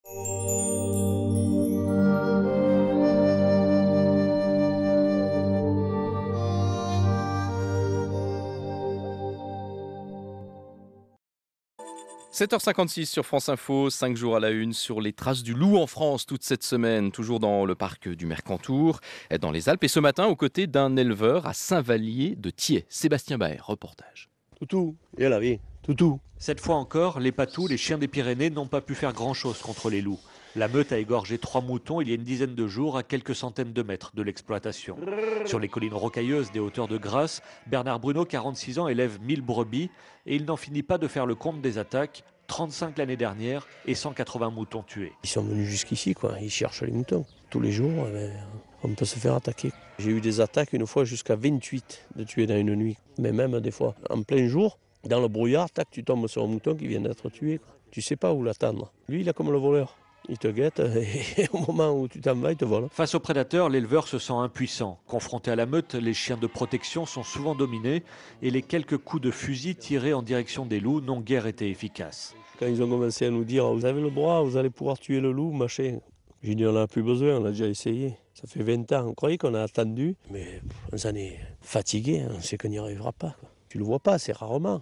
– 7h56 sur France Info, 5 jours à la une sur les traces du loup en France toute cette semaine, toujours dans le parc du Mercantour, dans les Alpes. Et ce matin, aux côtés d'un éleveur à Saint-Vallier de Thiais. Sébastien Baer, reportage. Toutou, et la vie, toutou. Cette fois encore, les patous, les chiens des Pyrénées, n'ont pas pu faire grand-chose contre les loups. La meute a égorgé 3 moutons il y a une dizaine de jours à quelques centaines de mètres de l'exploitation. Sur les collines rocailleuses des hauteurs de Grasse, Bernard Bruno, 46 ans, élève 1000 brebis et il n'en finit pas de faire le compte des attaques. 35 l'année dernière et 180 moutons tués. Ils sont venus jusqu'ici, ils cherchent les moutons. Tous les jours, on peut se faire attaquer. J'ai eu des attaques une fois jusqu'à 28 de tuer dans une nuit. Mais même des fois, en plein jour, dans le brouillard, tu tombes sur un mouton qui vient d'être tué. Tu sais pas où l'attendre. Lui, il est comme le voleur. Il te guette et au moment où tu t'en vas, il te vole. Face aux prédateurs, l'éleveur se sent impuissant. Confronté à la meute, les chiens de protection sont souvent dominés et les quelques coups de fusil tirés en direction des loups n'ont guère été efficaces. Quand ils ont commencé à nous dire « Vous avez le droit, vous allez pouvoir tuer le loup, machin », j'ai dit « On n'en a plus besoin, on a déjà essayé ». Ça fait 20 ans, on croyait qu'on a attendu, mais on s'en est fatigué, on sait qu'on n'y arrivera pas. Tu le vois pas, c'est rarement.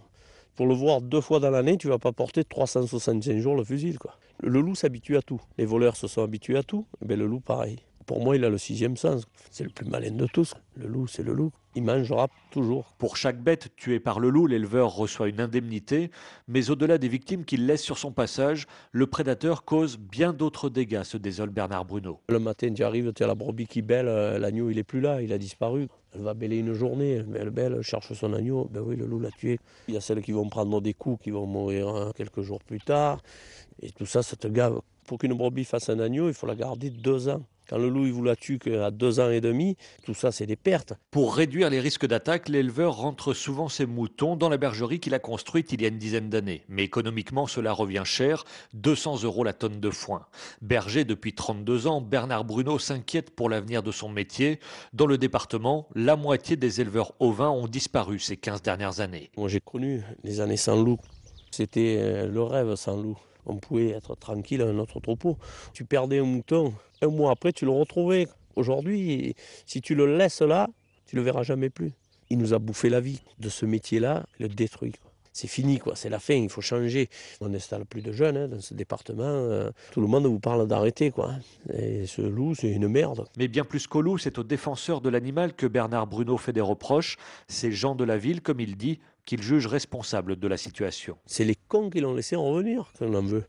Pour le voir 2 fois dans l'année, tu ne vas pas porter 365 jours le fusil. Le loup s'habitue à tout. Les voleurs se sont habitués à tout, et le loup pareil. Pour moi, il a le 6e sens. C'est le plus malin de tous. Le loup, c'est le loup. Il mangera toujours. Pour chaque bête tuée par le loup, l'éleveur reçoit une indemnité. Mais au-delà des victimes qu'il laisse sur son passage, le prédateur cause bien d'autres dégâts, se désole Bernard Bruno. Le matin, tu arrives, tu as la brebis qui bêle, l'agneau, il n'est plus là, il a disparu. Elle va bêler une journée, elle bêle, elle cherche son agneau. Ben oui, le loup l'a tué. Il y a celles qui vont prendre des coups, qui vont mourir quelques jours plus tard. Et tout ça, ça te gave. Pour qu'une brebis fasse un agneau, il faut la garder 2 ans. Quand le loup il vous la tue qu'à 2 ans et demi, tout ça c'est des pertes. Pour réduire les risques d'attaque, l'éleveur rentre souvent ses moutons dans la bergerie qu'il a construite il y a une dizaine d'années. Mais économiquement, cela revient cher, 200 € la tonne de foin. Berger depuis 32 ans, Bernard Bruno s'inquiète pour l'avenir de son métier. Dans le département, la moitié des éleveurs ovins ont disparu ces 15 dernières années. Moi j'ai connu les années sans loup. C'était le rêve sans loup. On pouvait être tranquille à notre troupeau. Tu perdais un mouton, 1 mois après, tu le retrouvais. Aujourd'hui, si tu le laisses là, tu ne le verras jamais plus. Il nous a bouffé la vie de ce métier-là, il le détruit. C'est fini, c'est la fin, il faut changer. On n'installe plus de jeunes dans ce département. Tout le monde vous parle d'arrêter. Et ce loup, c'est une merde. Mais bien plus qu'au loup, c'est aux défenseurs de l'animal que Bernard Bruno fait des reproches. Ces gens de la ville, comme il dit, qu'il juge responsable de la situation. C'est les cons qui l'ont laissé revenir, qu'on en veut.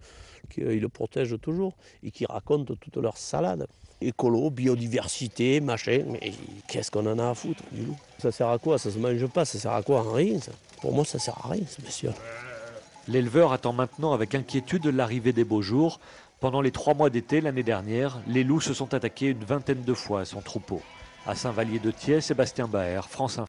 Qu'ils le protègent toujours et qui racontent toutes leurs salades. Écolo, biodiversité, machin, mais qu'est-ce qu'on en a à foutre du loup? Ça sert à quoi? Ça se mange pas, ça sert à quoi? Rien, ça. Pour moi, ça sert à rien, ce bestiole. L'éleveur attend maintenant avec inquiétude l'arrivée des beaux jours. Pendant les 3 mois d'été l'année dernière, les loups se sont attaqués une 20aine de fois à son troupeau. À Saint-Vallier de Thiais, Sébastien Baer, France Info.